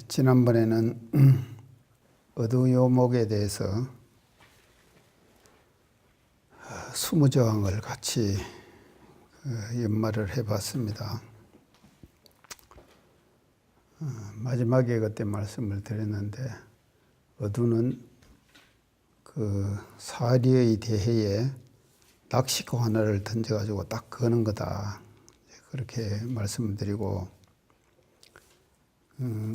지난번에는 어두요목에 대해서 20저항을 같이 연말을 해봤습니다. 마지막에 그때 말씀을 드렸는데, 어두는 그 사리의 대해에 낚시고 하나를 던져가지고 딱 거는 거다, 그렇게 말씀을 드리고,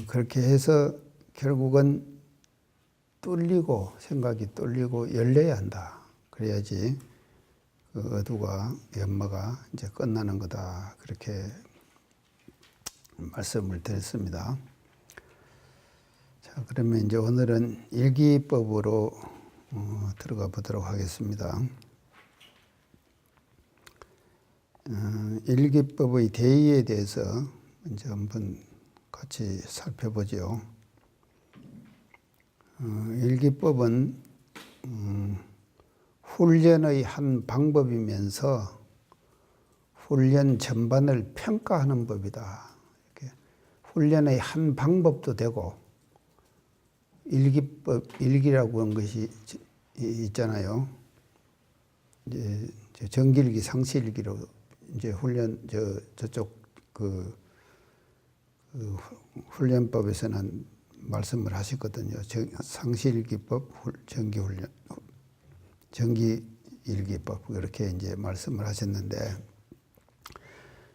그렇게 해서 결국은 뚫리고, 생각이 뚫리고 열려야 한다. 그래야지 그 어두가, 연마가 이제 끝나는 거다. 그렇게 말씀을 드렸습니다. 자, 그러면 이제 오늘은 일기법으로 들어가 보도록 하겠습니다. 일기법의 대의에 대해서 이제 한번 같이 살펴보죠. 일기법은 훈련의 한 방법이면서 훈련 전반을 평가하는 법이다. 이렇게 훈련의 한 방법도 되고, 일기법, 일기라고 하는 것이 있잖아요. 이제 정기일기, 상시일기로 이제 훈련, 저쪽 훈련법에서는 말씀을 하셨거든요. 상시일기법, 정기훈련, 정기일기법, 그렇게 이제 말씀을 하셨는데,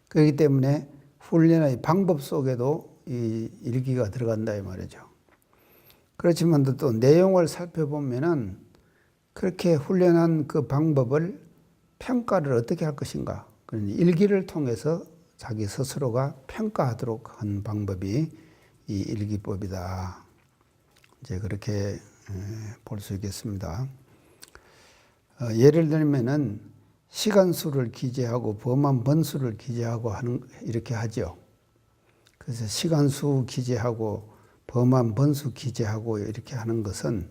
그렇기 때문에 훈련의 방법 속에도 이 일기가 들어간다 이 말이죠. 그렇지만 또 내용을 살펴보면은 그렇게 훈련한 그 방법을 평가를 어떻게 할 것인가, 일기를 통해서 자기 스스로가 평가하도록 한 방법이 이 일기법이다. 이제 그렇게 볼 수 있겠습니다. 예를 들면은 시간수를 기재하고 범한 번수를 기재하고 이렇게 하죠. 그래서 시간수 기재하고 범한 번수 기재하고 이렇게 하는 것은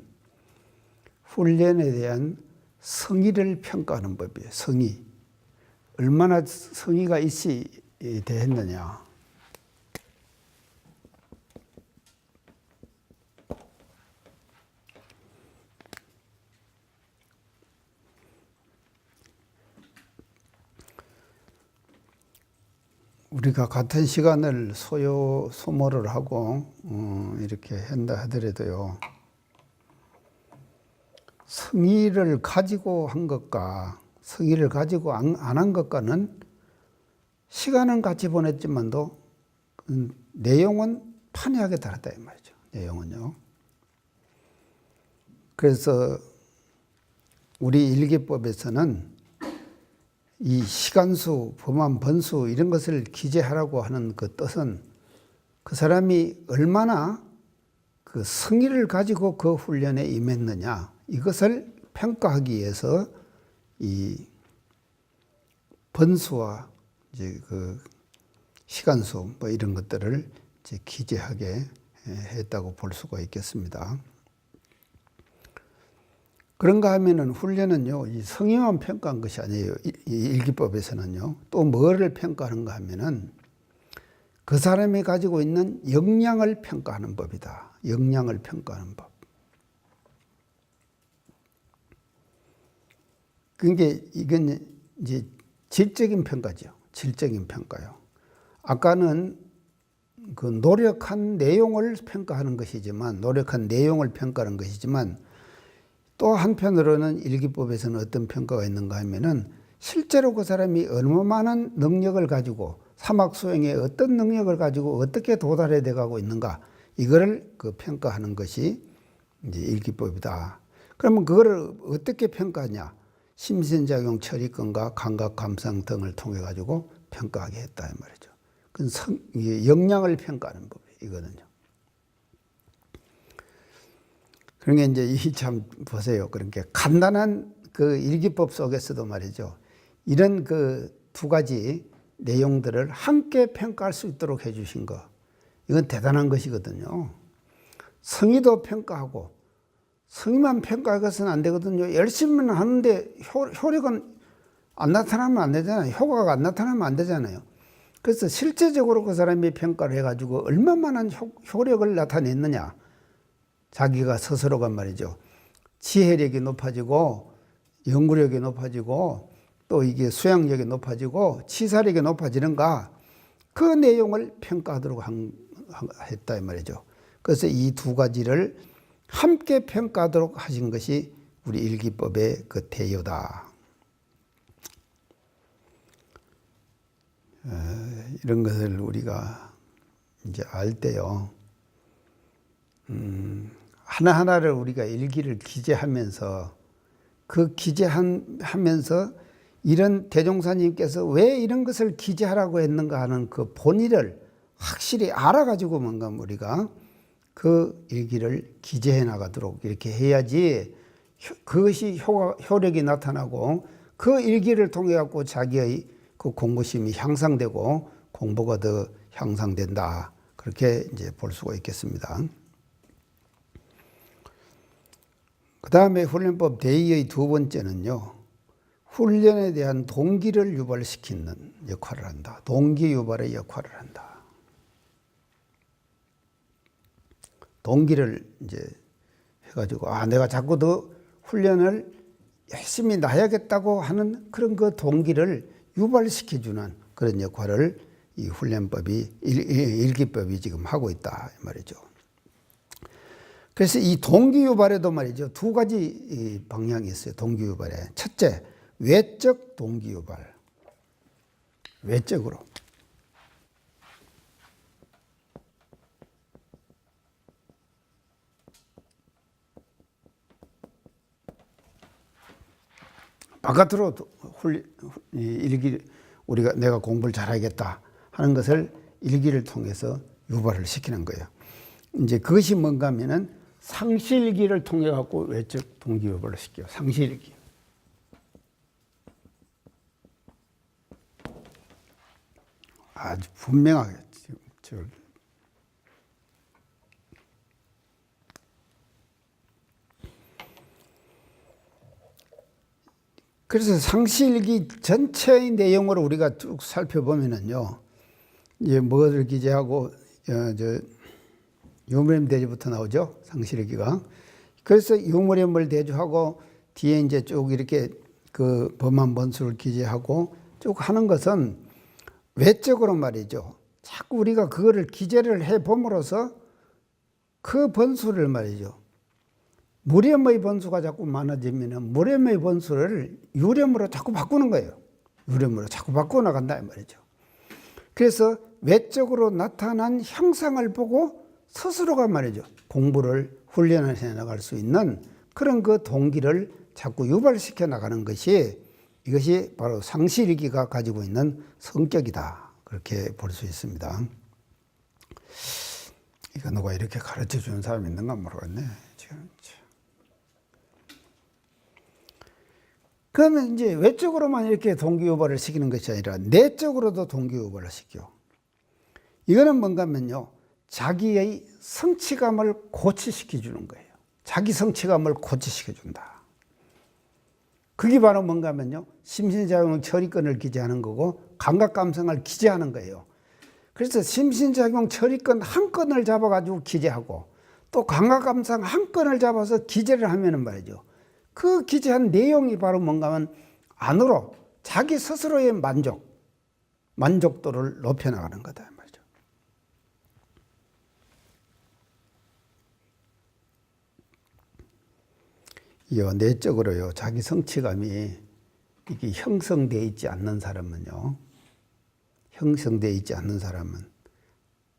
훈련에 대한 성의를 평가하는 법이에요. 성의. 얼마나 성의가 있이 대했느냐. 우리가 같은 시간을 소모를 하고 이렇게 한다 하더라도요, 성의를 가지고 한 것과 성의를 가지고 안 한 것과는 시간은 같이 보냈지만도 내용은 판이하게 다르다 이 말이죠. 내용은요. 그래서 우리 일기법에서는 이 시간수, 범한 번수 이런 것을 기재하라고 하는 그 뜻은 그 사람이 얼마나 그 성의를 가지고 그 훈련에 임했느냐, 이것을 평가하기 위해서 이 번수와 이제 그 시간수 뭐 이런 것들을 이제 기재하게 했다고 볼 수가 있겠습니다. 그런가 하면은 훈련은요, 이 성의만 평가한 것이 아니에요. 이 일기법에서는요, 또 뭐를 평가하는가 하면은 그 사람이 가지고 있는 역량을 평가하는 법이다. 역량을 평가하는 법. 그러니까 이건 이제 질적인 평가죠. 질적인 평가요. 아까는 그 노력한 내용을 평가하는 것이지만, 노력한 내용을 평가하는 것이지만, 또 한편으로는 일기법에서는 어떤 평가가 있는가 하면은 실제로 그 사람이 얼마나 능력을 가지고 사막 수행에 어떤 능력을 가지고 어떻게 도달해 돼가고 있는가, 이거를 그 평가하는 것이 이제 일기법이다. 그러면 그거를 어떻게 평가하냐? 심신작용 처리권과 감각 감상 등을 통해 가지고 평가하게 했다 이 말이죠. 그건 역량을 평가하는 법이에요, 이거는요. 그러니까 이제 이 참 보세요. 그러니까 간단한 그 일기법 속에서도 말이죠, 이런 그 두 가지 내용들을 함께 평가할 수 있도록 해주신 거, 이건 대단한 것이거든요. 성의도 평가하고, 성의만 평가해서는 안 되거든요. 열심히는 하는데 효력은 안 나타나면 안 되잖아요. 효과가 안 나타나면 안 되잖아요. 그래서 실제적으로 그 사람이 평가를 해가지고 얼마만한 효력을 나타냈느냐. 자기가 스스로가 말이죠. 지혜력이 높아지고 연구력이 높아지고 또 이게 수양력이 높아지고 치사력이 높아지는가. 그 내용을 평가하도록 했다 이 말이죠. 그래서 이 두 가지를 함께 평가하도록 하신 것이 우리 일기법의 그 대요다. 이런 것을 우리가 이제 알 때요. 하나하나를 우리가 일기를 기재하면서 그 기재하면서 이런 대종사님께서 왜 이런 것을 기재하라고 했는가 하는 그 본의를 확실히 알아가지고 뭔가 우리가 그 일기를 기재해 나가도록 이렇게 해야지 그것이 효력이 나타나고 그 일기를 통해 갖고 자기의 그 공부심이 향상되고 공부가 더 향상된다. 그렇게 이제 볼 수가 있겠습니다. 그 다음에 훈련법 대의의 두 번째는요. 훈련에 대한 동기를 유발시키는 역할을 한다. 동기 유발의 역할을 한다. 동기를 이제 해가지고 내가 자꾸 더 훈련을 열심히 나야겠다고 하는 그런 그 동기를 유발시켜주는 그런 역할을 이 훈련법이 일기법이 지금 하고 있다 이 말이죠. 그래서 이 동기 유발에도 말이죠. 두 가지 방향이 있어요. 동기 유발에. 첫째, 외적 동기 유발. 외적으로. 바깥으로 내가 공부를 잘하겠다 하는 것을 일기를 통해서 유발을 시키는 거예요. 이제 그것이 뭔가 하면은 상시일기를 통해 갖고 외적 동기 유발을 시켜요. 상시일기. 아주 분명하게 지금 그래서 상시일기 전체의 내용을 우리가 쭉 살펴보면은요, 이제 뭐를 기재하고 유무림 대주부터 나오죠, 상시일기가. 그래서 유무림을 대주하고 뒤에 이제 쭉 이렇게 그 범한 번수를 기재하고 쭉 하는 것은 외적으로 말이죠. 자꾸 우리가 그거를 기재를 해 봄으로써 그 번수를 말이죠. 무렴의 번수가 자꾸 많아지면 무렴의 번수를 유렴으로 자꾸 바꾸는 거예요. 유렴으로 자꾸 바꾸어 나간다 이 말이죠. 그래서 외적으로 나타난 형상을 보고 스스로가 말이죠. 공부를 훈련을 해 나갈 수 있는 그런 그 동기를 자꾸 유발시켜 나가는 것이 이것이 바로 상시일기가 가지고 있는 성격이다. 그렇게 볼 수 있습니다. 이거 누가 이렇게 가르쳐 주는 사람이 있는가 모르겠네. 지금. 그러면 이제 외적으로만 이렇게 동기 유발을 시키는 것이 아니라 내적으로도 동기 유발을 시켜. 이거는 뭔가 하면요. 자기의 성취감을 고취시켜 주는 거예요. 자기 성취감을 고취시켜 준다. 그게 바로 뭔가 하면요. 심신작용 처리권을 기재하는 거고 감각감성을 기재하는 거예요. 그래서 심신작용 처리권 한 건을 잡아가지고 기재하고 또 감각감성 한 건을 잡아서 기재를 하면은 말이죠. 그 기재한 내용이 바로 뭔가 하면 안으로 자기 스스로의 만족도를 높여나가는 거다 말이죠. 내적으로요, 자기 성취감이 이게 형성되어 있지 않는 사람은요,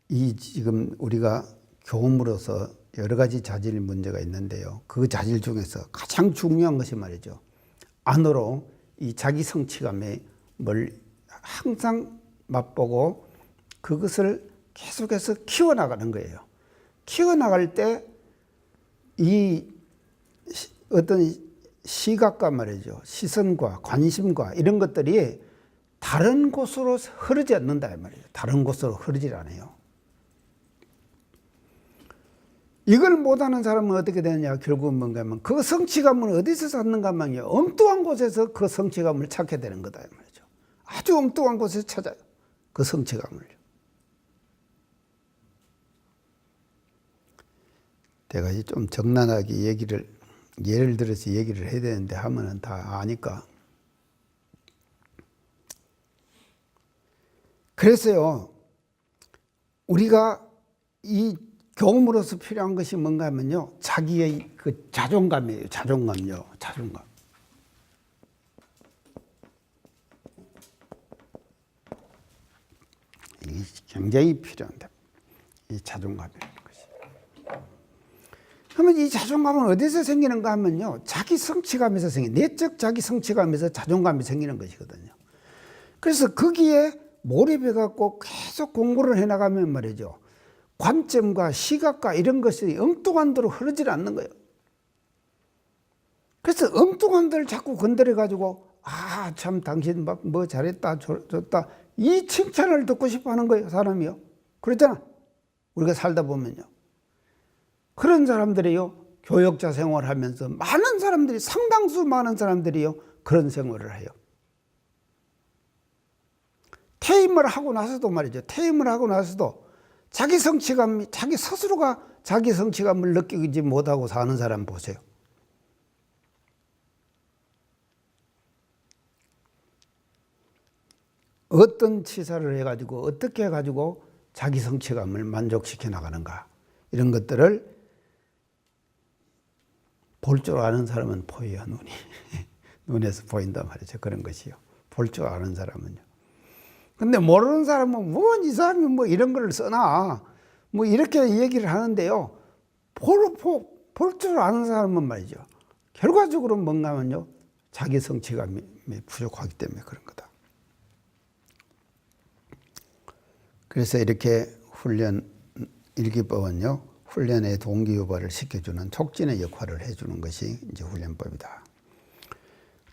이 지금 우리가 교음으로서 여러 가지 자질 문제가 있는데요. 그 자질 중에서 가장 중요한 것이 말이죠. 안으로 이 자기 성취감을 항상 맛보고 그것을 계속해서 키워나가는 거예요. 키워나갈 때 이 어떤 시각과 말이죠. 시선과 관심과 이런 것들이 다른 곳으로 흐르지 않는다 말이에요. 다른 곳으로 흐르질 않아요. 이걸 못하는 사람은 어떻게 되느냐. 결국은 뭔가 하면 그 성취감은 어디서 찾는가 하면요. 엉뚱한 곳에서 그 성취감을 찾게 되는 거다 말이죠. 아주 엉뚱한 곳에서 찾아요. 그 성취감을. 내가 좀 적나라하게 예를 들어서 얘기를 해야 되는데 하면은 다 아니까. 그래서요, 우리가 이 교음으로서 필요한 것이 뭔가 하면요, 자기의 그 자존감이에요. 자존감요. 자존감. 이게 굉장히 필요한데, 이 자존감이라는 것이. 그러면 이 자존감은 어디서 생기는가 하면요, 자기 성취감에서 내적 자기 성취감에서 자존감이 생기는 것이거든요. 그래서 거기에 몰입해갖고 계속 공부를 해나가면 말이죠, 관점과 시각과 이런 것이 엉뚱한 데로 흐르질 않는 거예요. 그래서 엉뚱한 데를 자꾸 건드려가지고, 아, 참, 당신 막 뭐 잘했다, 좋다. 이 칭찬을 듣고 싶어 하는 거예요, 사람이요. 그렇잖아. 우리가 살다 보면요. 그런 사람들이요, 교역자 생활을 하면서 많은 사람들이, 상당수 많은 사람들이요, 그런 생활을 해요. 퇴임을 하고 나서도 말이죠. 퇴임을 하고 나서도 자기 성취감, 자기 스스로가 자기 성취감을 느끼지 못하고 사는 사람 보세요. 어떤 치사를 해가지고 어떻게 해가지고 자기 성취감을 만족시켜 나가는가, 이런 것들을 볼 줄 아는 사람은 보여요. 눈이 눈에서 보인단 말이죠. 그런 것이요. 볼 줄 아는 사람은요. 근데 모르는 사람은 뭐 이 사람이 뭐 이런 걸 써나 뭐 이렇게 얘기를 하는데요, 볼 줄 아는 사람은 말이죠, 결과적으로 뭔가 하면요, 자기 성취감이 부족하기 때문에 그런 거다. 그래서 이렇게 일기법은요, 훈련의 동기유발을 시켜주는 촉진의 역할을 해주는 것이 이제 훈련법이다.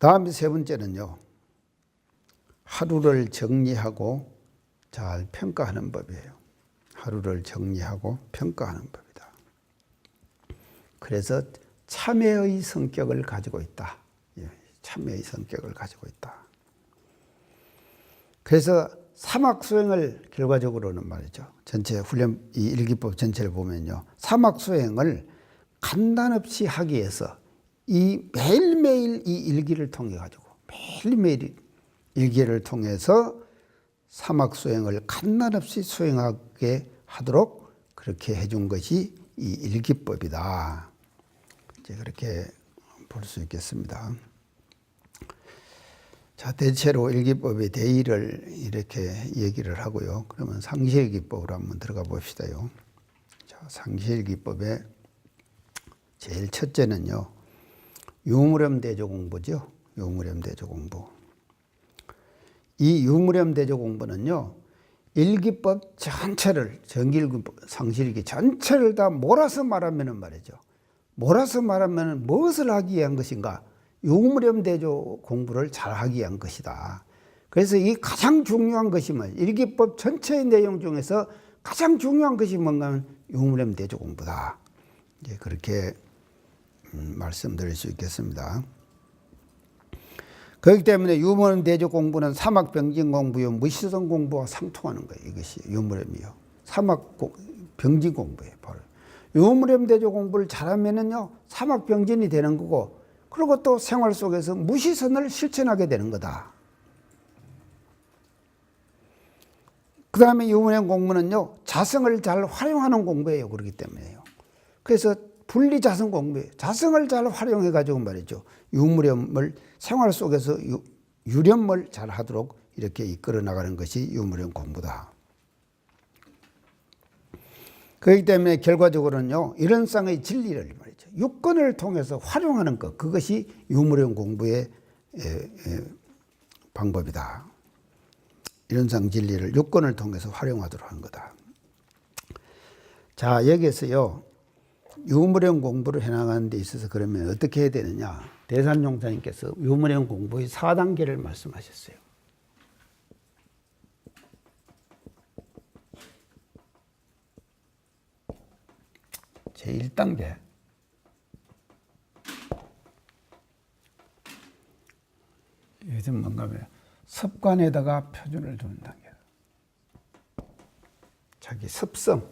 다음 세 번째는요, 하루를 정리하고 잘 평가하는 법이에요. 하루를 정리하고 평가하는 법이다. 그래서 참회의 성격을 가지고 있다. 참회의 성격을 가지고 있다. 그래서 사막 수행을 결과적으로는 말이죠, 전체 훈련 이 일기법 전체를 보면요, 사막 수행을 간단없이 하기 위해서 이 매일매일 이 일기를 통해 가지고 매일매일 일기를 통해서 사막 수행을 간단없이 수행하게 하도록 그렇게 해준 것이 이 일기법이다. 이제 그렇게 볼 수 있겠습니다. 자, 대체로 일기법의 대의를 이렇게 얘기를 하고요. 그러면 상시일기법으로 한번 들어가 봅시다요. 자, 상시일기법의 제일 첫째는요, 유무렴대조 공부죠. 유무렴대조 공부. 이 유무렴대조 공부는요, 일기법 전체를, 정기일기법, 상시일기 전체를 다 몰아서 말하면은 말이죠. 몰아서 말하면은 무엇을 하기 위한 것인가? 유무렴대조 공부를 잘 하기 위한 것이다. 그래서 이 가장 중요한 것이 뭐, 일기법 전체의 내용 중에서 가장 중요한 것이 뭔가 하면 유무렴대조 공부다. 이제 그렇게 말씀드릴 수 있겠습니다. 그렇기 때문에 유무렴대조 공부는 사막병진 공부요, 무시성 공부와 상통하는 거예요. 이것이 유무렴이요. 사막병진 공부예요. 바로 유무렴대조 공부를 잘하면은요, 사막병진이 되는 거고, 그리고 또 생활 속에서 무시선을 실천하게 되는 거다. 그 다음에 유무렴 공부는요, 자성을 잘 활용하는 공부예요. 그렇기 때문에요. 그래서 분리자성 공부예요. 자성을 잘 활용해 가지고 말이죠, 유무렴을 생활 속에서 유렴을 잘 하도록 이렇게 이끌어 나가는 것이 유무렴 공부다. 그렇기 때문에 결과적으로는요, 일원상의 진리를 말이죠, 육권을 통해서 활용하는 것, 그것이 유무렴 공부의 방법이다. 일원상 진리를 육권을 통해서 활용하도록 하는 거다. 자, 여기에서요, 유무렴 공부를 해나가는 데 있어서 그러면 어떻게 해야 되느냐? 대산종사님께서 유무렴 공부의 4단계를 말씀하셨어요. 제1단계. 이것은 뭔가 습관에다가 표준을 두는 단계. 여기 습성.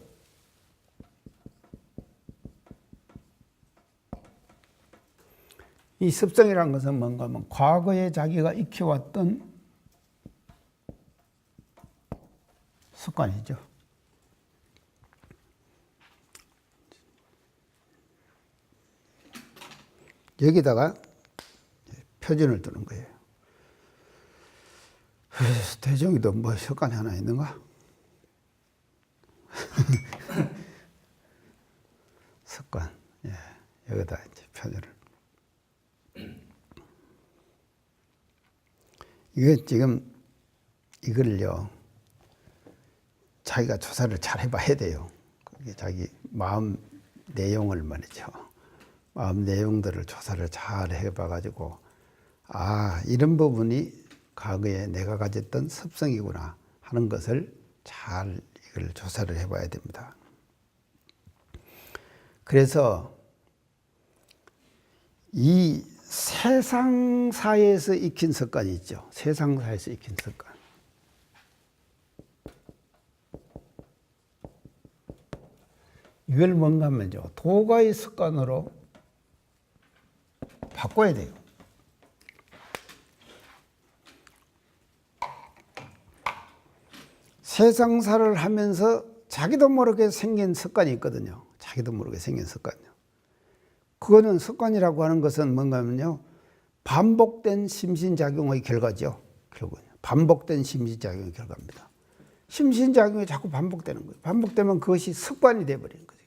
이 습성이라는 것은 뭔가 하면 과거에 자기가 익혀왔던 습관이죠. 여기다가 표준을 두는 거예요. 대종이도 뭐 습관이 하나 있는가? 습관. 예, 여기다 이제 표준을. 이게 지금 이걸요, 자기가 조사를 잘 해봐야 돼요. 그게 자기 마음 내용을 말이죠. 마음 내용들을 조사를 잘 해봐가지고, 아, 이런 부분이 과거에 내가 가졌던 습성이구나 하는 것을 잘 이걸 조사를 해봐야 됩니다. 그래서 이 세상사에서 익힌 습관이 있죠. 세상사에서 익힌 습관. 이걸 뭔가 하면요, 도가의 습관으로 바꿔야 돼요. 세상사를 하면서 자기도 모르게 생긴 습관이 있거든요. 자기도 모르게 생긴 습관이요. 그거는 습관이라고 하는 것은 뭔가 하면요, 반복된 심신작용의 결과죠. 결국은 반복된 심신작용의 결과입니다. 심신작용이 자꾸 반복되는 거예요. 반복되면 그것이 습관이 되어버리는 거죠.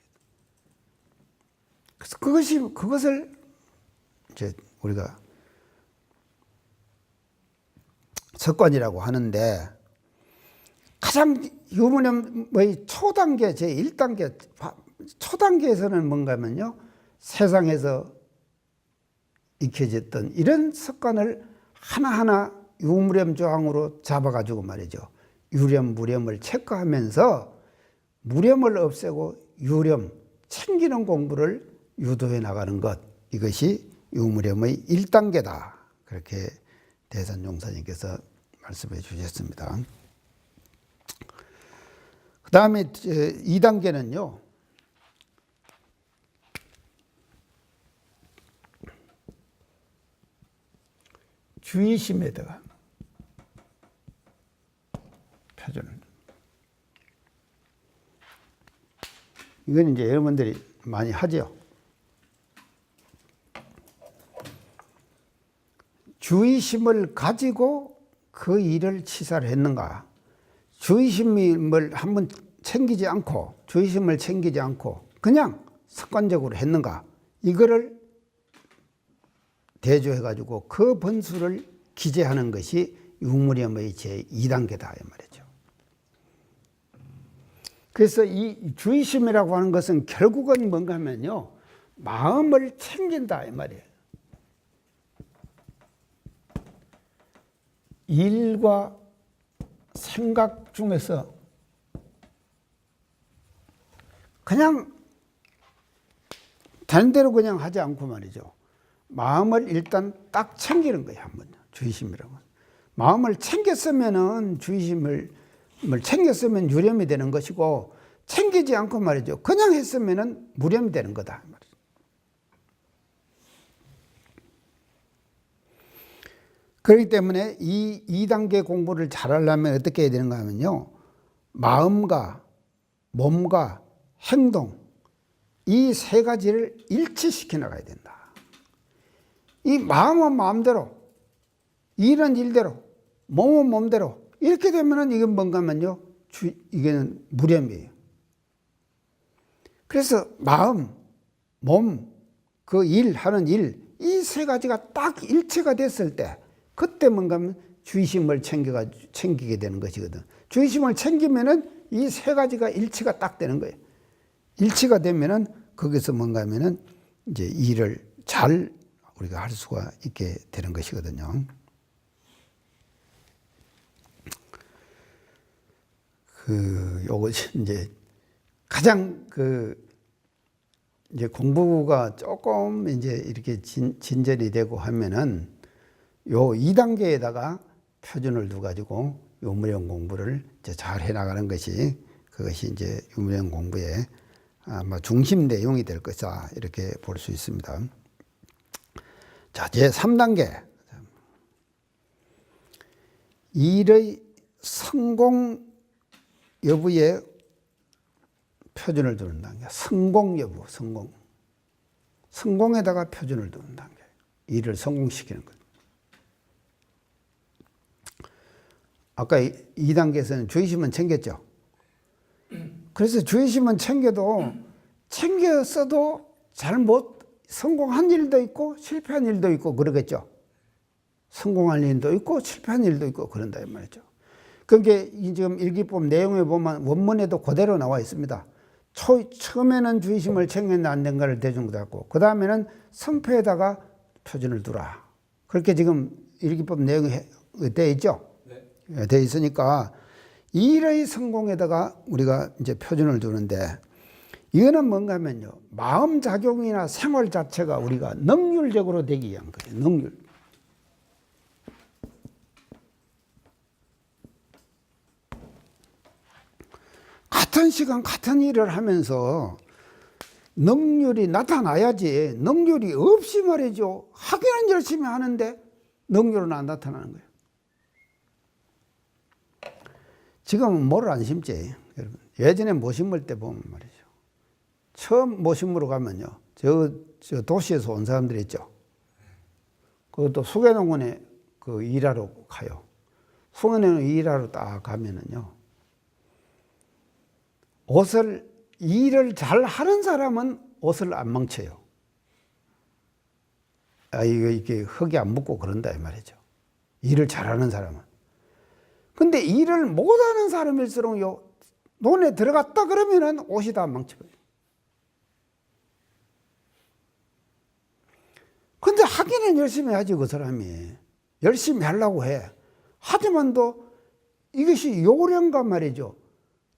그래서 그것을 이제 우리가 습관이라고 하는데, 가장 유무념의 초단계, 제1단계, 초단계에서는 뭔가 하면요, 세상에서 익혀졌던 이런 습관을 하나하나 유무념 조항으로 잡아가지고 말이죠, 유념, 무념을 체크하면서 무념을 없애고 유념, 챙기는 공부를 유도해 나가는 것, 이것이 유무념의 1단계다. 그렇게 대산종사님께서 말씀해 주셨습니다. 그 다음에 2단계는요, 주의심에다가 표준을. 이건 이제 여러분들이 많이 하죠. 주의심을 가지고 그 일을 치사를 했는가? 주의심을 한번 챙기지 않고, 주의심을 챙기지 않고 그냥 습관적으로 했는가? 이거를 대조해가지고 그 번수를 기재하는 것이 유무념의 제2단계다 이 말이죠. 그래서 이 주의심이라고 하는 것은 결국은 뭔가 하면요, 마음을 챙긴다 이 말이에요. 일과 생각 중에서 그냥 되는 대로 그냥 하지 않고 말이죠, 마음을 일단 딱 챙기는 거예요. 한번 주의심이라고. 마음을 챙겼으면은 주의심을 챙겼으면 유념이 되는 것이고, 챙기지 않고 말이죠, 그냥 했으면은 무념이 되는 거다 말이죠. 그렇기 때문에 이 2단계 공부를 잘하려면 어떻게 해야 되는가 하면요, 마음과 몸과 행동, 이 세 가지를 일치시켜 나가야 된다. 이 마음은 마음대로, 일은 일대로, 몸은 몸대로 이렇게 되면은 이건 뭔가 하면요, 이게는 무념이에요. 그래서 마음, 몸, 그 일 하는 일, 이 세 가지가 딱 일치가 됐을 때, 그때 뭔가 하면 주의심을 챙기게 되는 것이거든. 주의심을 챙기면은 이 세 가지가 일치가 딱 되는 거예요. 일치가 되면은 거기서 뭔가 하면은 이제 일을 잘 우리가 할 수가 있게 되는 것이거든요. 요것이 이제 가장 이제 공부가 조금 이제 이렇게 진전이 되고 하면은 요 2단계에다가 표준을 두 가지고 요무념 공부를 이제 잘 해 나가는 것이 그것이 이제 유무령 공부의 아마 중심 내용이 될 것이다. 이렇게 볼 수 있습니다. 자, 제 3단계. 일의 성공 여부에 표준을 두는 단계. 성공 여부, 성공. 성공에다가 표준을 두는 단계. 일을 성공시키는 것. 아까 2단계에서는 주의심은 챙겼죠. 그래서 주의심은 챙겼어도 잘못 성공한 일도 있고 실패한 일도 있고 그러겠죠. 성공한 일도 있고 실패한 일도 있고 그런다 이 말이죠. 그게 지금 일기법 내용에 보면 원문에도 그대로 나와 있습니다. 처음에는 주의심을 챙겼는데 안 된 것을 대중받고 그 다음에는 성패에다가 표준을 두라. 그렇게 지금 일기법 내용에 되어 있죠. 네. 되어 있으니까 일의 성공에다가 우리가 이제 표준을 두는데 이거는 뭔가 하면요. 마음작용이나 생활 자체가 우리가 능률적으로 되기 위한 거예요. 능률. 같은 시간 같은 일을 하면서 능률이 나타나야지 능률이 없이 말이죠. 하기는 열심히 하는데 능률은 안 나타나는 거예요. 지금은 뭐를 안 심지? 여러분. 예전에 못 심을 때 보면 말이죠. 처음 못 심으러 가면요. 저 도시에서 온 사람들이 있죠. 그것도 수계농원에 일하러 가요. 수계농원 일하러 딱 가면은요. 일을 잘 하는 사람은 옷을 안 망쳐요. 이게 흙이 안 묻고 그런다 이 말이죠. 일을 잘하는 사람은. 근데 일을 못하는 사람일수록요, 논에 들어갔다 그러면은 옷이 다 망쳐버려요. 근데 하기는 열심히 하지, 그 사람이. 열심히 하려고 해. 하지만도 이것이 요령과 말이죠.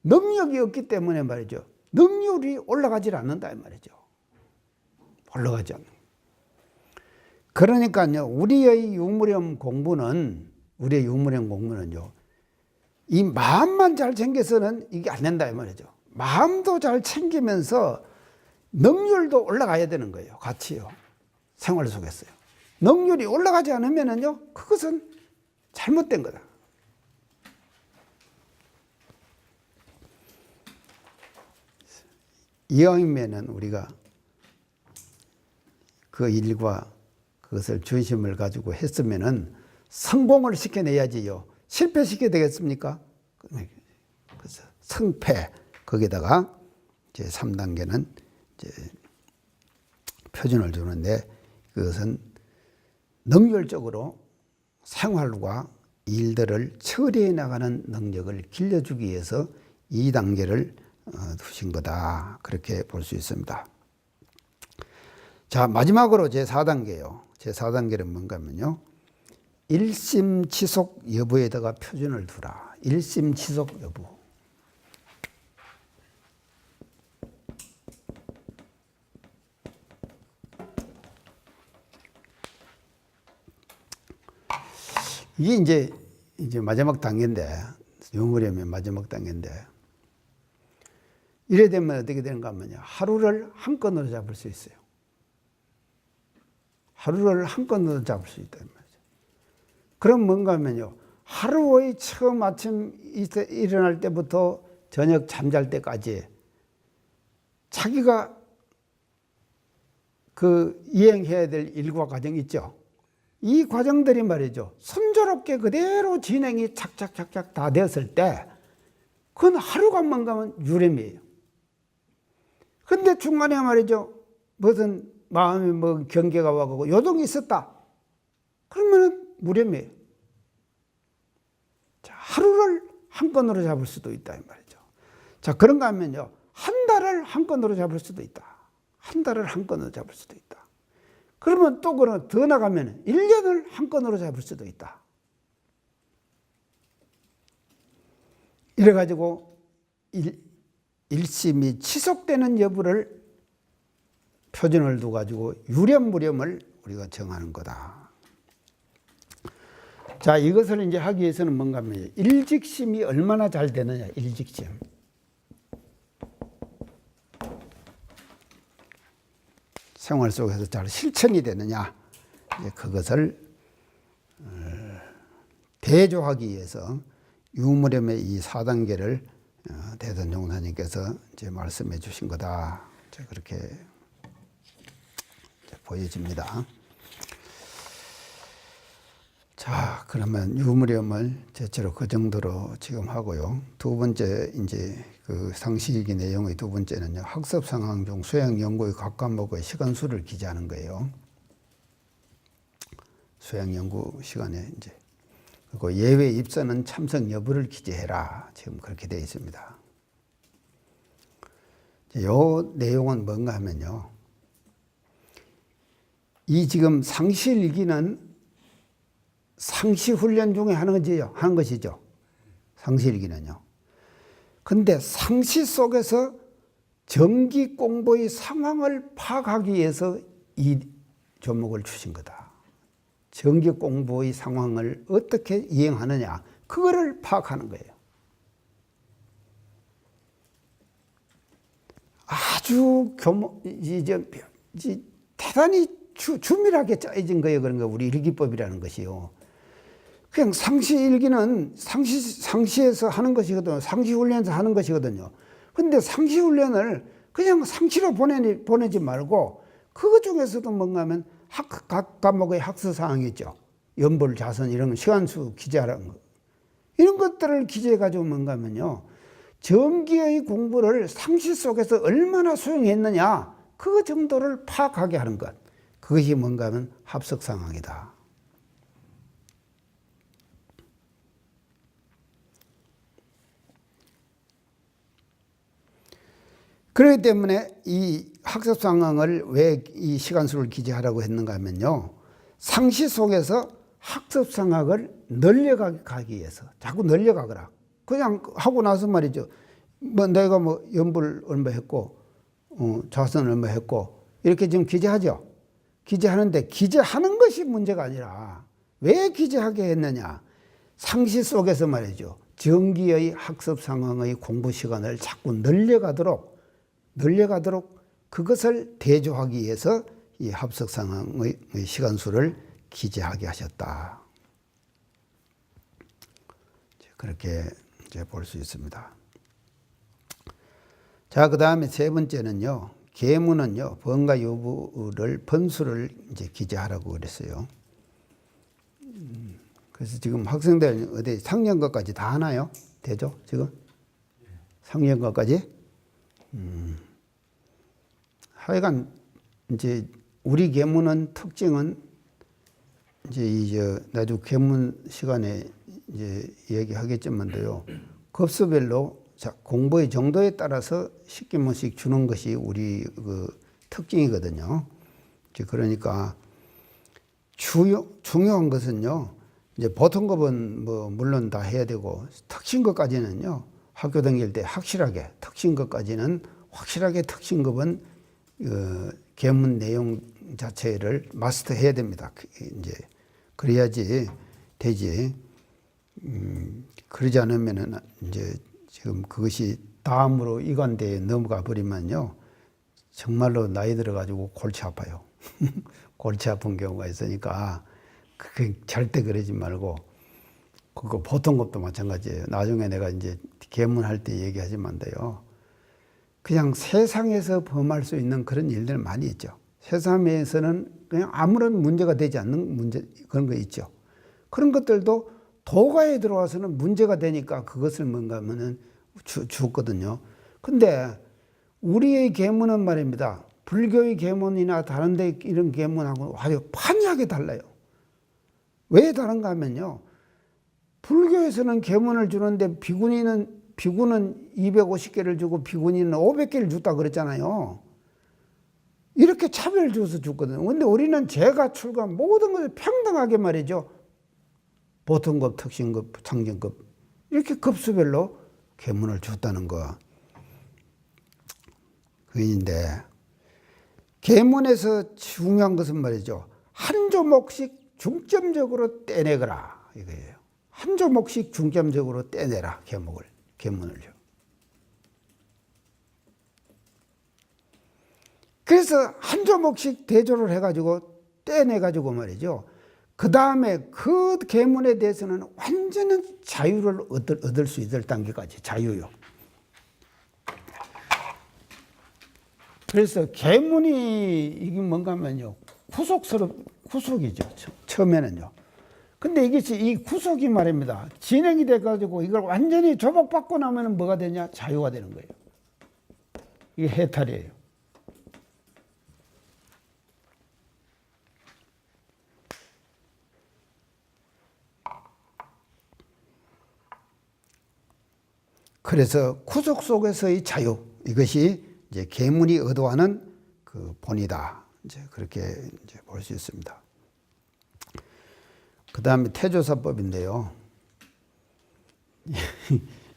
능력이 없기 때문에 말이죠. 능률이 올라가질 않는다, 이 말이죠. 올라가지 않는. 그러니까요, 우리의 유무령 공부는요, 이 마음만 잘 챙겨서는 이게 안 된다, 이 말이죠. 마음도 잘 챙기면서 능률도 올라가야 되는 거예요. 같이요. 생활 속에서요. 능률이 올라가지 않으면은요, 그것은 잘못된 거다. 이왕이면은 우리가 그 일과 그것을 중심을 가지고 했으면은 성공을 시켜내야지요. 실패시켜야 되겠습니까? 그래서 성패, 거기다가 이제 3단계는 이제 표준을 두는데 그것은 능률적으로 생활과 일들을 처리해 나가는 능력을 길러주기 위해서 2단계를 두신 거다. 그렇게 볼 수 있습니다. 자, 마지막으로 제4단계요. 제4단계는 뭔가 하면요. 일심치속 여부에다가 표준을 두라. 일심치속 여부. 이게 이제 마지막 단계인데, 유무령의 마지막 단계인데, 이래 되면 어떻게 되는가 하면요. 하루를 한 건으로 잡을 수 있어요. 하루를 한 건으로 잡을 수 있다는 말이죠. 그럼 뭔가 하면요. 하루의 처음 아침 일어날 때부터 저녁 잠잘 때까지 자기가 이행해야 될 일과 과정이 있죠. 이 과정들이 말이죠. 순조롭게 그대로 진행이 착착착착 다 되었을 때 그건 하루간만 가면 유рем이에요. 근데 중간에 말이죠. 무슨 마음이 경계가 와가고 요동이 있었다. 그러면은 무렴이에요. 자, 하루를 한 건으로 잡을 수도 있다 이 말이죠. 자, 그런가 하면요. 한 달을 한 건으로 잡을 수도 있다. 한 달을 한 건으로 잡을 수도 있다. 그러면 또 더 나가면 1년을 한 건으로 잡을 수도 있다. 이래가지고 일심이 지속되는 여부를 표준을 두가지고 유렴무렴을 우리가 정하는 거다. 자, 이것을 이제 하기 위해서는 뭔가 하면 일직심이 얼마나 잘 되느냐, 일직심. 생활 속에서 잘 실천이 되느냐, 이제 그것을 대조하기 위해서 유무렴의 이 4단계를 대선종사님께서 이제 말씀해 주신 거다. 그렇게 보여집니다. 자, 그러면 유무렴을 대체로 그 정도로 지금 하고요. 두 번째, 이제 그 상시일기 내용의 두 번째는요, 학습 상황 중 수행 연구의 각 과목의 시간수를 기재하는 거예요. 수행 연구 시간에 이제. 그리고 예외 입선은 참석 여부를 기재해라. 지금 그렇게 되어 있습니다. 이 내용은 뭔가 하면요, 이 지금 상시일기는 상시훈련 중에 하는 것이죠. 상시일기는요. 근데 상시 속에서 정기 공부의 상황을 파악하기 위해서 이 조목을 주신 거다. 정기 공부의 상황을 어떻게 이행하느냐, 그거를 파악하는 거예요. 아주 대단히 주밀하게 짜여진 거예요. 그런 거, 우리 일기법이라는 것이요. 그냥 상시일기는 상시에서 하는 것이거든요. 상시훈련에서 하는 것이거든요. 근데 상시훈련을 그냥 상시로 보내지 말고, 그것 중에서도 뭔가 하면 각 과목의 학습사항이 있죠. 연볼, 자선, 이런 시간수 기재하라는 거. 이런 것들을 기재해가지고 뭔가 하면요, 정기의 공부를 상시 속에서 얼마나 수행했느냐, 그 정도를 파악하게 하는 것. 그것이 뭔가 하면 합석 상황이다. 그렇기 때문에 이 학습 상황을 왜 이 시간수를 기재하라고 했는가 하면요, 상시 속에서 학습 상황을 늘려가기 위해서, 자꾸 늘려가거라. 그냥 하고 나서 말이죠, 뭐 내가 뭐 연불 얼마 했고, 자선 얼마 했고, 이렇게 지금 기재하죠. 기재하는데 기재하는 것이 문제가 아니라 왜 기재하게 했느냐, 상시 속에서 말이죠, 정기의 학습 상황의 공부 시간을 자꾸 늘려가도록 그것을 대조하기 위해서 이 합석 상황의 시간수를 기재하게 하셨다. 그렇게 이제 볼 수 있습니다. 자, 그 다음에 세 번째는요, 계문은요, 번가 여부를 번수를 이제 기재하라고 그랬어요. 그래서 지금 학생들 어디 상령거까지 다 하나요? 되죠? 지금? 상령거까지? 하여간 이제 우리 계문은 특징은 이제 나중 계문 시간에 이제 얘기하겠지만도요, 급수별로 공부의 정도에 따라서 10개문씩 주는 것이 우리 그 특징이거든요. 그러니까 중요한 것은요, 이제 보통급은 뭐 물론 다 해야 되고, 특신급까지는요, 학교 다닐 때 확실하게, 특신급까지는 확실하게 특신급은 계문 내용 자체를 마스터해야 됩니다. 이제 그래야지 되지. 그러지 않으면은 이제 지금 그것이 다음으로 이관대에 넘어가 버리면요, 정말로 나이 들어가지고 골치 아파요. 골치 아픈 경우가 있으니까 그게 절대 그러지 말고, 그거 보통급도 마찬가지예요. 나중에 내가 이제 계문할 때 얘기하지만요, 그냥 세상에서 범할 수 있는 그런 일들 많이 있죠. 세상에서는 그냥 아무런 문제가 되지 않는 문제, 그런 거 있죠. 그런 것들도 도가에 들어와서는 문제가 되니까 그것을 뭔가 하면은 주었거든요. 근데 우리의 계문은 말입니다, 불교의 계문이나 다른 데 이런 계문하고 아주 판이하게 달라요. 왜 다른가 하면요, 불교에서는 계문을 주는데 비구는 250개를 주고 비구니는 500개를 줬다 그랬잖아요. 이렇게 차별 줘서 줬거든요. 근데 우리는 재가 출가 모든 것을 평등하게 말이죠, 보통급, 특신급, 상정급, 이렇게 급수별로 계문을 줬다는 거. 그인데 계문에서 중요한 것은 말이죠, 한 조목씩 중점적으로 떼내거라 이거예요. 한 조목씩 중점적으로 떼내라, 계문을요. 그래서 한 조목씩 대조를 해가지고 떼내가지고 말이죠. 그 다음에 그 계문에 대해서는 완전한 자유를 얻을 수 있을 단계까지 자유요. 그래서 계문이 이게 뭔가 하면요. 후속이죠. 처음에는요. 근데 이것이 이 구속이 말입니다. 진행이 돼가지고 이걸 완전히 조목받고 나면 뭐가 되냐? 자유가 되는 거예요. 이게 해탈이에요. 그래서 구속 속에서의 자유, 이것이 이제 계문이 의도하는 그 본이다. 이제 그렇게 이제 볼 수 있습니다. 그 다음에 태조사법인데요.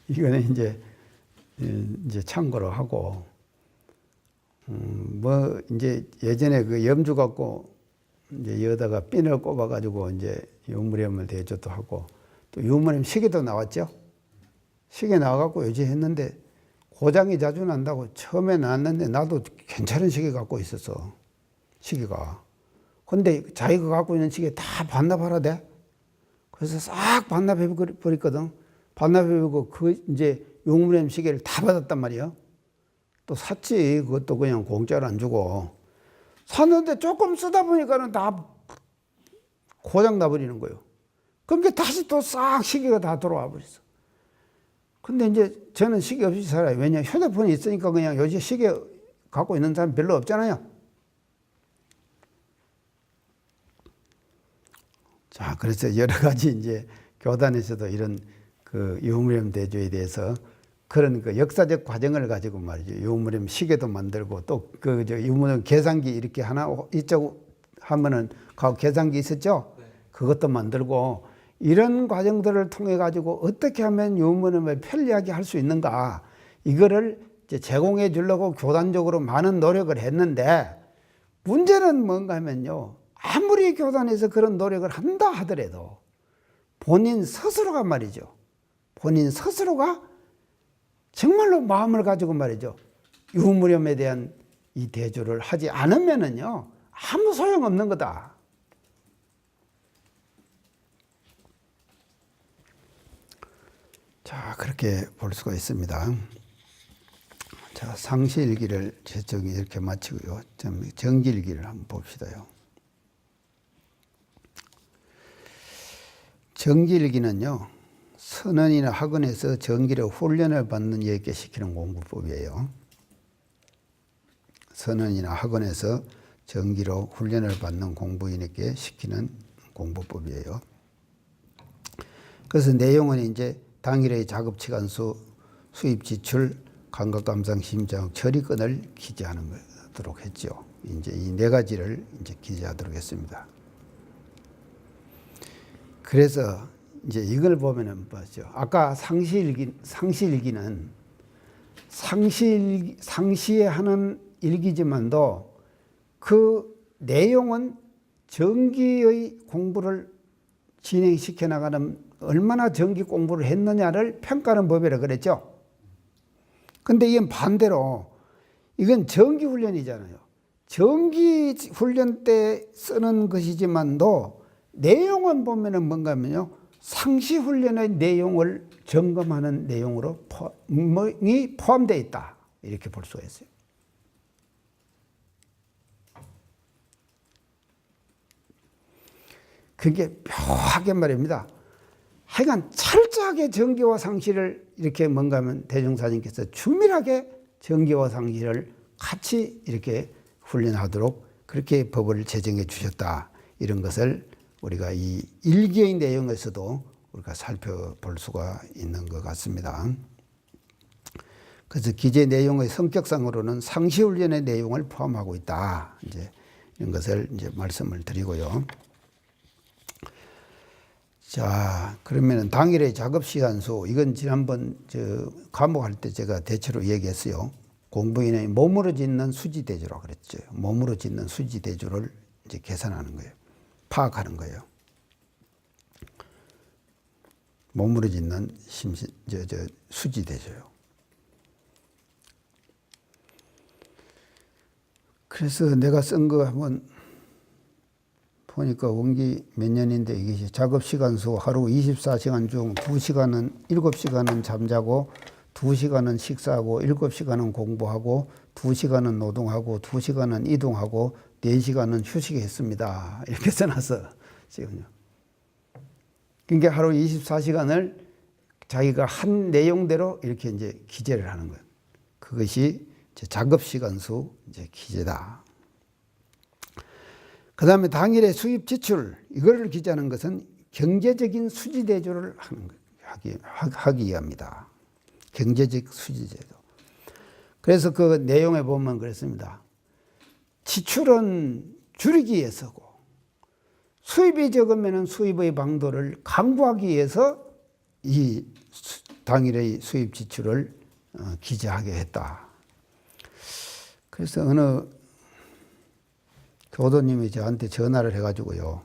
이거는 이제 참고로 하고, 뭐 이제 예전에 그 염주 갖고 이제 여다가 핀을 꼽아가지고 이제 유무렴을 대조도 하고, 또 유무렴 시계도 나왔죠. 시계 나와갖고 요즘 했는데 고장이 자주 난다고 처음에 나왔는데 나도 괜찮은 시계 갖고 있었어. 시계가. 근데 자기가 갖고 있는 시계 다 반납하라 돼. 그래서 싹 반납해버렸거든. 반납해버리고 그 이제 용무렴 시계를 다 받았단 말이야. 또 샀지. 그것도 그냥 공짜로 안 주고. 샀는데 조금 쓰다 보니까는 다 고장 나버리는 거예요. 그러니까 다시 또 싹 시계가 다 돌아와 버렸어. 근데 이제 저는 시계 없이 살아요. 왜냐 휴대폰이 있으니까 그냥 요즘 시계 갖고 있는 사람 별로 없잖아요. 자, 그래서 여러 가지 이제 교단에서도 이런 그 유무렴 대조에 대해서 그런 그 역사적 과정을 가지고 말이죠. 유무렴 시계도 만들고 또 그 유무렴 계산기 이렇게 하나 이쪽 하면은 그 계산기 있었죠. 그것도 만들고 이런 과정들을 통해 가지고 어떻게 하면 유무렴을 편리하게 할 수 있는가 이거를 이제 제공해 주려고 교단적으로 많은 노력을 했는데 문제는 뭔가 하면요. 아무리 교단에서 그런 노력을 한다 하더라도 본인 스스로가 말이죠. 본인 스스로가 정말로 마음을 가지고 말이죠. 유무렴에 대한 이 대조를 하지 않으면은요. 아무 소용없는 거다. 자, 그렇게 볼 수가 있습니다. 자, 상시일기를 제적이 이렇게 마치고요. 정기일기를 한번 봅시다요. 정기일기는요, 선언이나 학원에서 정기로 훈련을 받는 이에게 시키는 공부법이에요. 선언이나 학원에서 정기로 훈련을 받는 공부인에게 시키는 공부법이에요. 그래서 내용은 이제 당일의 작업시간수, 수입 지출, 감각 감상 심장 처리권을 기재하도록 했죠. 이제 이 네 가지를 이제 기재하도록 했습니다. 그래서 이제 이걸 보면은 뭐죠? 아까 상시일기는 상시에 하는 일기지만도 그 내용은 정기의 공부를 진행시켜 나가는 얼마나 정기 공부를 했느냐를 평가하는 법이라 그랬죠. 근데 이건 반대로 이건 정기 훈련이잖아요. 정기 훈련 때 쓰는 것이지만도 내용은 보면은 뭔가 하면요. 상시 훈련의 내용을 점검하는 내용으로 포함되어 있다. 이렇게 볼 수가 있어요. 그게 묘하게 말입니다. 하여간 철저하게 정기와 상시를 이렇게 뭔가 하면 대종사님께서 주밀하게 정기와 상시를 같이 이렇게 훈련하도록 그렇게 법을 제정해 주셨다. 이런 것을 우리가 이 일기의 내용에서도 우리가 살펴볼 수가 있는 것 같습니다. 그래서 기재 내용의 성격상으로는 상시 훈련의 내용을 포함하고 있다. 이제 이런 것을 이제 말씀을 드리고요. 자, 그러면은 당일의 작업 시간수, 이건 지난번 과목할 때 제가 대체로 얘기했어요. 공부인의 몸으로 짓는 수지 대조라고 그랬죠. 몸으로 짓는 수지 대조를 이제 계산하는 거예요. 파악하는 거예요. 몸으로 짓는 수지 대조요. 그래서 내가 쓴 거 한번 보니까 원기 몇 년인데 이게 작업시간 수 하루 24시간 중 2시간은 7시간은 잠자고 2시간은 식사하고 7시간은 공부하고 2시간은 노동하고 2시간은 이동하고 4시간은 휴식했습니다. 이렇게 써놨어 지금요. 그러니까 하루 24시간을 자기가 한 내용대로 이렇게 이제 기재를 하는 거예요. 그것이 이제 작업시간수 이제 기재다. 그 다음에 당일의 수입 지출, 이거를 기재하는 것은 경제적인 수지대조를 하는 거예요. 하기 위함이다. 경제적 수지대조. 그래서 그 내용에 보면 그랬습니다. 지출은 줄이기 위해서고, 수입이 적으면 수입의 방도를 강구하기 위해서 이 당일의 수입 지출을 기재하게 했다. 그래서 어느 교도님이 저한테 전화를 해가지고요.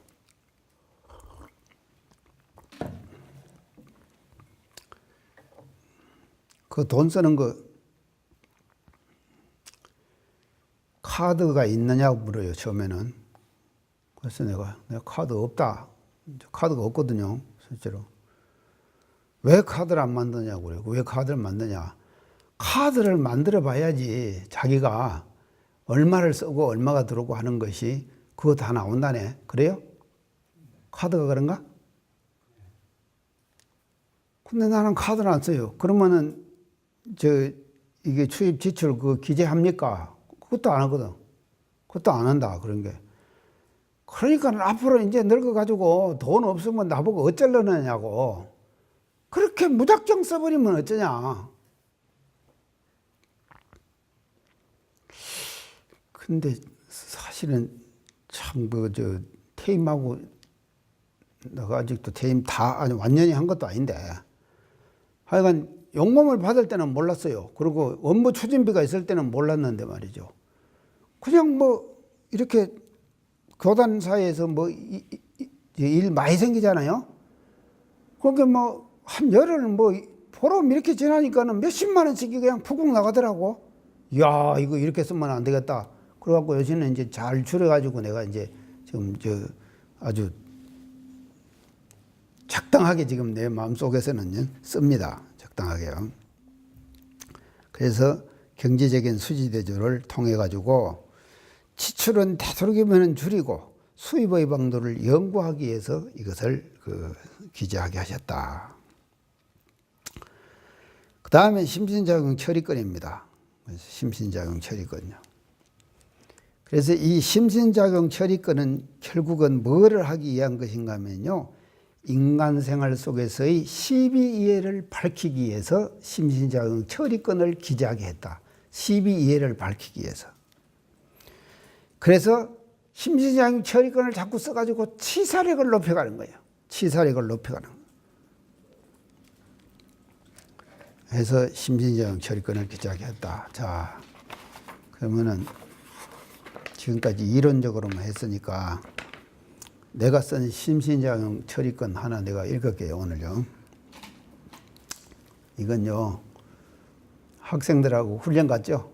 그 돈 쓰는 거 카드가 있느냐고 물어요, 처음에는. 그래서 내가 카드 없다. 카드가 없거든요, 실제로. 왜 카드를 안 만드냐고 그래요. 왜 카드를 만드냐. 카드를 만들어 봐야지 자기가 얼마를 쓰고 얼마가 들어오고 하는 것이 그거 다 나온다네. 그래요? 카드가 그런가? 근데 나는 카드를 안 써요. 그러면은 이게 수입 지출 그 기재합니까? 그것도 안 하거든. 그것도 안 한다. 그런 게. 그러니까 앞으로 이제 늙어가지고 돈 없으면 나보고 어쩌려느냐고. 그렇게 무작정 써버리면 어쩌냐. 근데 사실은 참 퇴임하고 내가 아직도 퇴임 다 아주 완전히 한 것도 아닌데 하여간 용몸을 받을 때는 몰랐어요. 그리고 업무 추진비가 있을 때는 몰랐는데 말이죠. 그냥 뭐 이렇게 교단사에서 뭐 일 많이 생기잖아요. 그게 뭐 한 열흘 뭐 보름 이렇게 지나니까는 몇십만 원씩이 그냥 푹푹 나가더라고. 이야, 이거 이렇게 쓰면 안 되겠다. 그래갖고 요즘은 이제 잘 줄여가지고 내가 이제 지금 아주 적당하게 지금 내 마음속에서는 씁니다. 적당하게요. 그래서 경제적인 수지대조를 통해 가지고 지출은 되도록이면 줄이고 수입의 방도를 연구하기 위해서 이것을 기재하게 하셨다. 그 다음에 심신작용 처리권입니다. 심신작용 처리권요. 그래서 이 심신작용 처리권은 결국은 뭐를 하기 위한 것인가 하면요. 인간 생활 속에서의 시비이해를 밝히기 위해서 심신작용 처리권을 기재하게 했다. 시비이해를 밝히기 위해서. 그래서 심신작용 처리권을 자꾸 써가지고 치사력을 높여가는 거예요. 치사력을 높여가는 거예요. 해서 심신작용 처리권을 기재하게 했다. 자, 그러면은 지금까지 이론적으로만 했으니까 내가 쓴 심신작용 처리권 하나 내가 읽을게요, 오늘요. 이건요, 학생들하고 훈련 갔죠?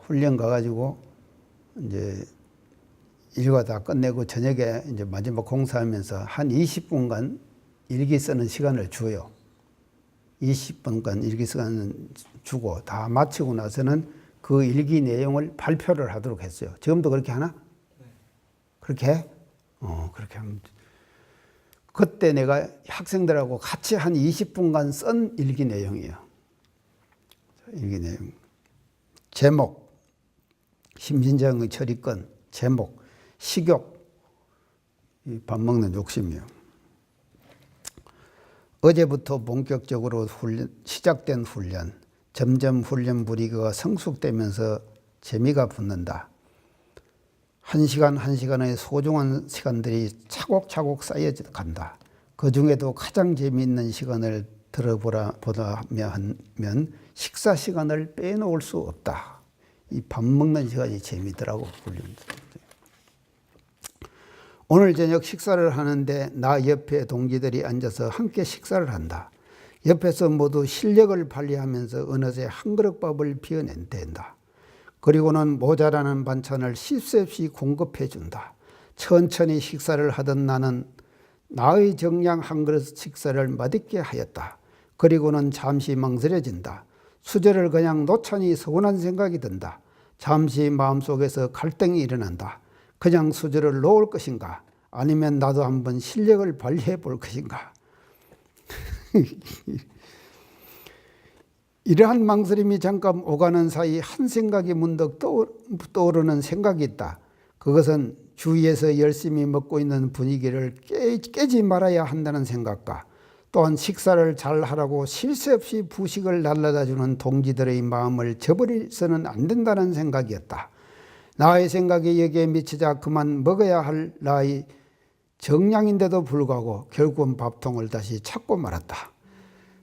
훈련 가가지고 이제 일과 다 끝내고 저녁에 이제 마지막 공사하면서 한 20분간 일기 쓰는 시간을 줘요. 20분간 일기 시간을 주고 다 마치고 나서는 그 일기 내용을 발표를 하도록 했어요. 지금도 그렇게 하나? 네. 그렇게 해? 그렇게 하면. 그때 내가 학생들하고 같이 한 20분간 쓴 일기 내용이에요. 일기 내용. 제목, 심신작용의 처리권. 제목, 식욕, 밥 먹는 욕심이요. 어제부터 본격적으로 시작된 훈련. 점점 훈련 분위기가 성숙되면서 재미가 붙는다. 한 시간 한 시간의 소중한 시간들이 차곡차곡 쌓여져 간다. 그 중에도 가장 재미있는 시간을 들어보라면 식사 시간을 빼놓을 수 없다. 이 밥 먹는 시간이 재미더라고. 오늘 저녁 식사를 하는데 나 옆에 동기들이 앉아서 함께 식사를 한다. 옆에서 모두 실력을 발휘하면서 어느새 한 그릇 밥을 비워낸다. 그리고는 모자라는 반찬을 쉴 새 없이 공급해 준다. 천천히 식사를 하던 나는 나의 정량 한 그릇 식사를 맛있게 하였다. 그리고는 잠시 망설여진다. 수저를 그냥 놓자니 서운한 생각이 든다. 잠시 마음속에서 갈등이 일어난다. 그냥 수저를 놓을 것인가? 아니면 나도 한번 실력을 발휘해 볼 것인가? 이러한 망설임이 잠깐 오가는 사이 한 생각이 문득 떠오르는 생각이 있다. 그것은 주위에서 열심히 먹고 있는 분위기를 깨지 말아야 한다는 생각과 또한 식사를 잘 하라고 쉴 새 없이 부식을 날라다 주는 동지들의 마음을 저버려서는 안 된다는 생각이었다. 나의 생각이 여기에 미치자 그만 먹어야 할 나의 정량인데도 불구하고 결국은 밥통을 다시 찾고 말았다.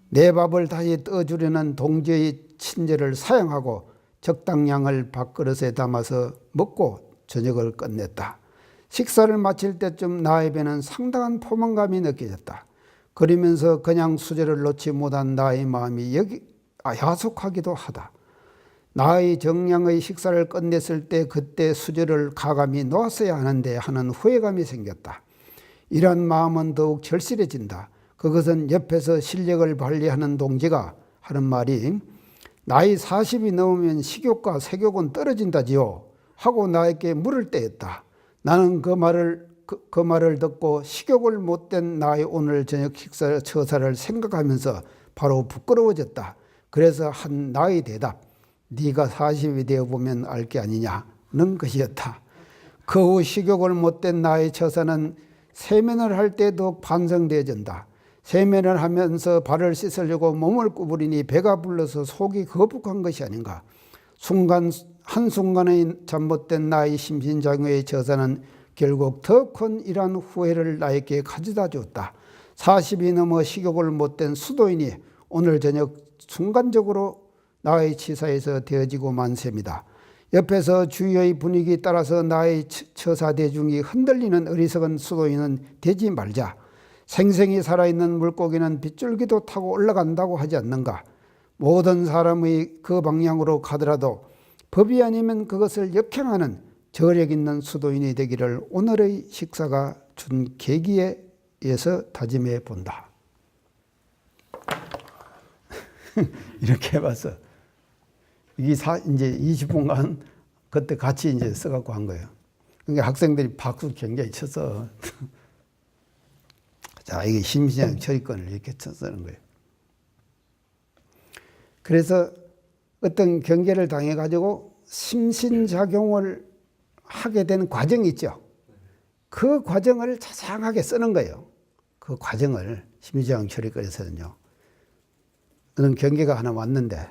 내 밥을 다시 떠주려는 동지의 친절을 사용하고 적당량을 밥그릇에 담아서 먹고 저녁을 끝냈다. 식사를 마칠 때쯤 나의 배는 상당한 포만감이 느껴졌다. 그러면서 그냥 수저를 놓지 못한 나의 마음이 야속하기도 하다. 나의 정량의 식사를 끝냈을 때 그때 수저를 가감히 놓았어야 하는데 하는 후회감이 생겼다. 이런 마음은 더욱 절실해진다. 그것은 옆에서 실력을 발휘하는 동지가 하는 말이 나이 40이 넘으면 식욕과 색욕은 떨어진다지요 하고 나에게 물을 때였다. 나는 그 말을 듣고 식욕을 못된 나의 오늘 저녁 식사 처사를 생각하면서 바로 부끄러워졌다. 그래서 한 나의 대답, 네가 40이 되어보면 알 게 아니냐는 것이었다. 그 후 식욕을 못된 나의 처사는 세면을 할 때도 반성되어진다. 세면을 하면서 발을 씻으려고 몸을 구부리니 배가 불러서 속이 거북한 것이 아닌가. 한순간의 잘못된 나의 심신장애의 처사는 결국 더 큰 이러한 후회를 나에게 가져다 주었다. 40이 넘어 식욕을 못된 수도인이 오늘 저녁 순간적으로 나의 치사에서 되어지고 만 셈이다. 옆에서 주위의 분위기에 따라서 나의 처사 대중이 흔들리는 어리석은 수도인은 되지 말자. 생생히 살아있는 물고기는 빗줄기도 타고 올라간다고 하지 않는가. 모든 사람의 그 방향으로 가더라도 법이 아니면 그것을 역행하는 저력 있는 수도인이 되기를 오늘의 식사가 준 계기에 의해서 다짐해 본다. 이렇게 해봐서 이게 이제 20분간 그때 같이 이제 써갖고 한 거예요. 그러니까 학생들이 박수 굉장히 쳐서 자, 이게 심신장 처리권을 이렇게 쓰는 거예요. 그래서 어떤 경계를 당해가지고 심신작용을 하게 된 과정이 있죠. 그 과정을 자세하게 쓰는 거예요. 그 과정을 심신장 처리권에서는요. 그런 경계가 하나 왔는데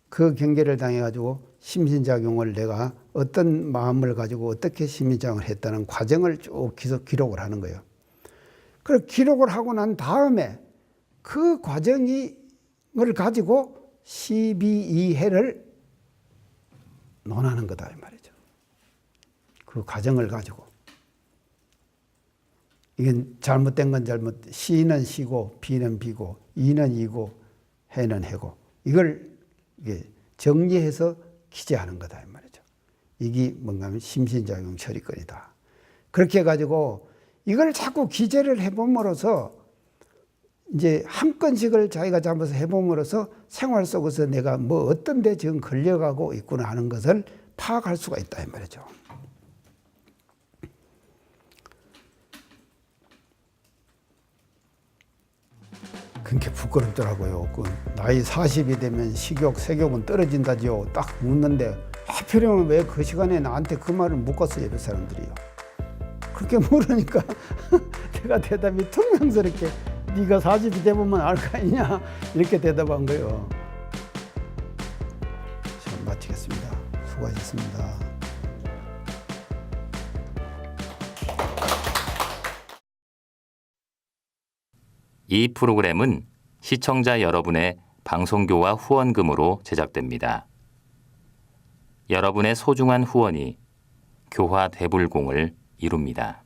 그 경계를 당해가지고 심신작용을 내가 어떤 마음을 가지고 어떻게 심신작용을 했다는 과정을 쭉 기록을 하는 거예요. 그걸 기록을 하고 난 다음에 그 과정을 가지고 12해를 논하는 거다 이 말이죠. 그 과정을 가지고. 이건 잘못된 건 시는 시고 비는 비고 이는 이고 해는 해고 이걸 정리해서 기재하는 거다 이 말이죠. 이게 뭔가 하면 심신작용 처리권이다. 그렇게 해가지고 이걸 자꾸 기재를 해봄으로써 이제 한 건씩을 자기가 잡아서 해봄으로써 생활 속에서 내가 뭐 어떤 데 지금 걸려가고 있구나 하는 것을 파악할 수가 있다 이 말이죠. 그렇게 부끄럽더라고요. 그 나이 40이 되면 식욕, 색욕은 떨어진다지요. 딱 묻는데 하필이면 왜 그 시간에 나한테 그 말을 묻었어요, 옆에 사람들이요. 그렇게 물으니까 내가 대답이 퉁명스럽게 네가 40이 되보면 알 거 아니냐 이렇게 대답한 거예요. 자, 마치겠습니다. 수고하셨습니다. 이 프로그램은 시청자 여러분의 방송교와 후원금으로 제작됩니다. 여러분의 소중한 후원이 교화 대불공을 이룹니다.